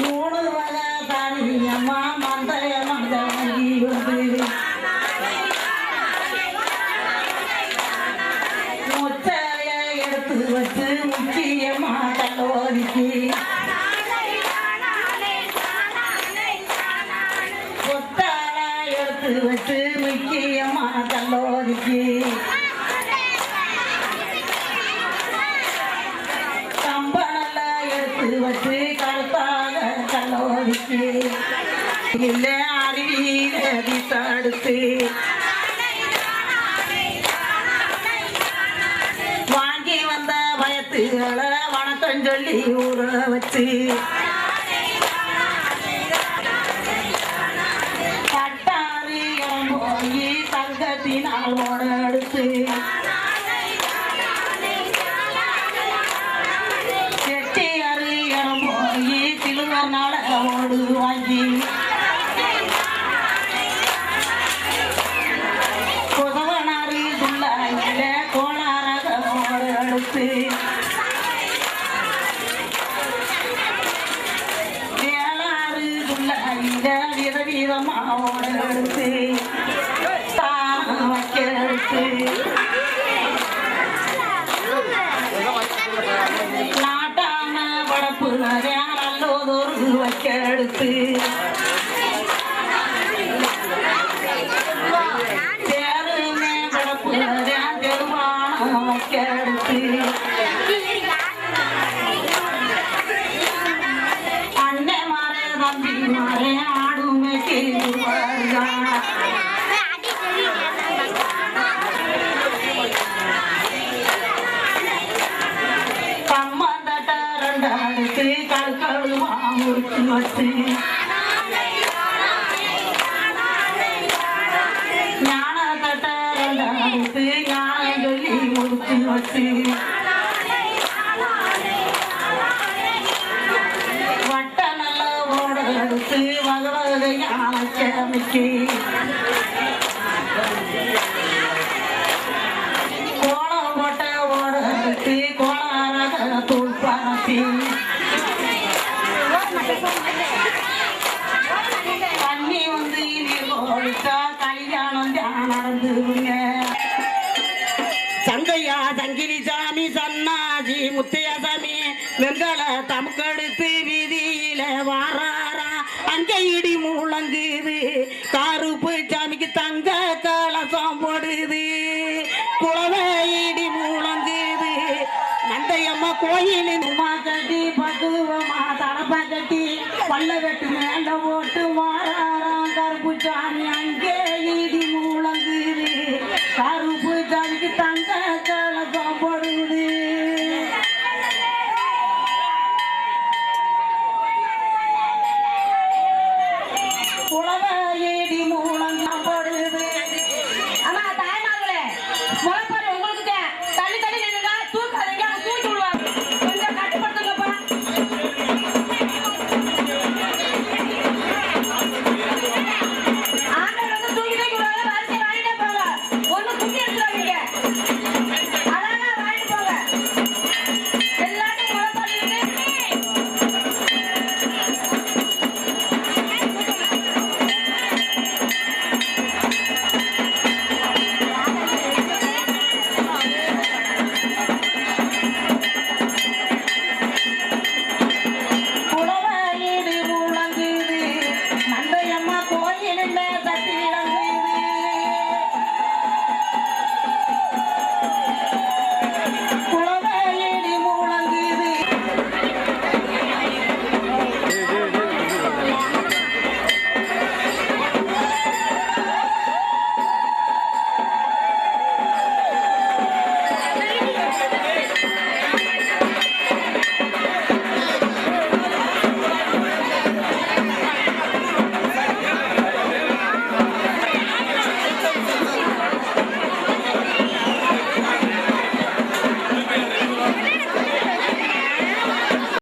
மூணு வகை தானியம்மா மந்தைய மங்கி வந்து முத்தைய எடுத்து வச்சு முக்கியமா கல்லோதிக்கு கொத்தால எடுத்து வச்சு முக்கியமா கல்லோதிக்கு வச்சு கருத்தாக கல்லோதிக்கு இல்ல அறிவியதி தடுத்து வாங்கி வந்த பயத்துகளை வணக்கம் சொல்லி ஊற வச்சு கட்டாரி போய் தங்கத்தினால் ஓட எடுத்து ஓடு வாங்கி புதவனாறு துள்ளாயில கோளாறாக ஓடு எடுத்து வேளாறு துள்ளாயில விதவிதமா ஓடு எடுத்து தான வைக்க எடுத்து நாட்டாம படப்பு நல்லதொரு வைக்க எடுத்து தேருமே படப்பு தெருவான வைக்க எடுத்து அண்ணே மாறே தம்பி மாறே ஆடுமைக்கு கம்மந்தட்ட கல்கழுமா முடிச்சு வச்சு ஞான தட்ட ரெண்டு ஞானம் சொல்லி முடிச்சு வச்சு வட்ட நல்ல ஓட எடுத்து வகை வகையான சேமிக்கு கோலம் போட்ட ஓட எடுத்து கோளாறாக தூள் பரப்பி தண்ணி வந்து நீர்கோழிச்சா கல்யாணம் நடந்துங்க சங்கையா சங்கிலி சாமி சன்னாஜி முத்தையாசாமி வெங்கல தமுக்கெடுத்து வீதியில வாராரா அங்க இடி முழங்குது கருப்பு சாமிக்கு தங்க கலசம் போடுது குளவை இடி முழங்குது நந்தையம்மா கோயிலின் கட்டி பக்குவமா தலப்ப கட்டி பல்ல வெட்டு மேல போட்டு வாராராம் கருப்பு சாமி அங்கே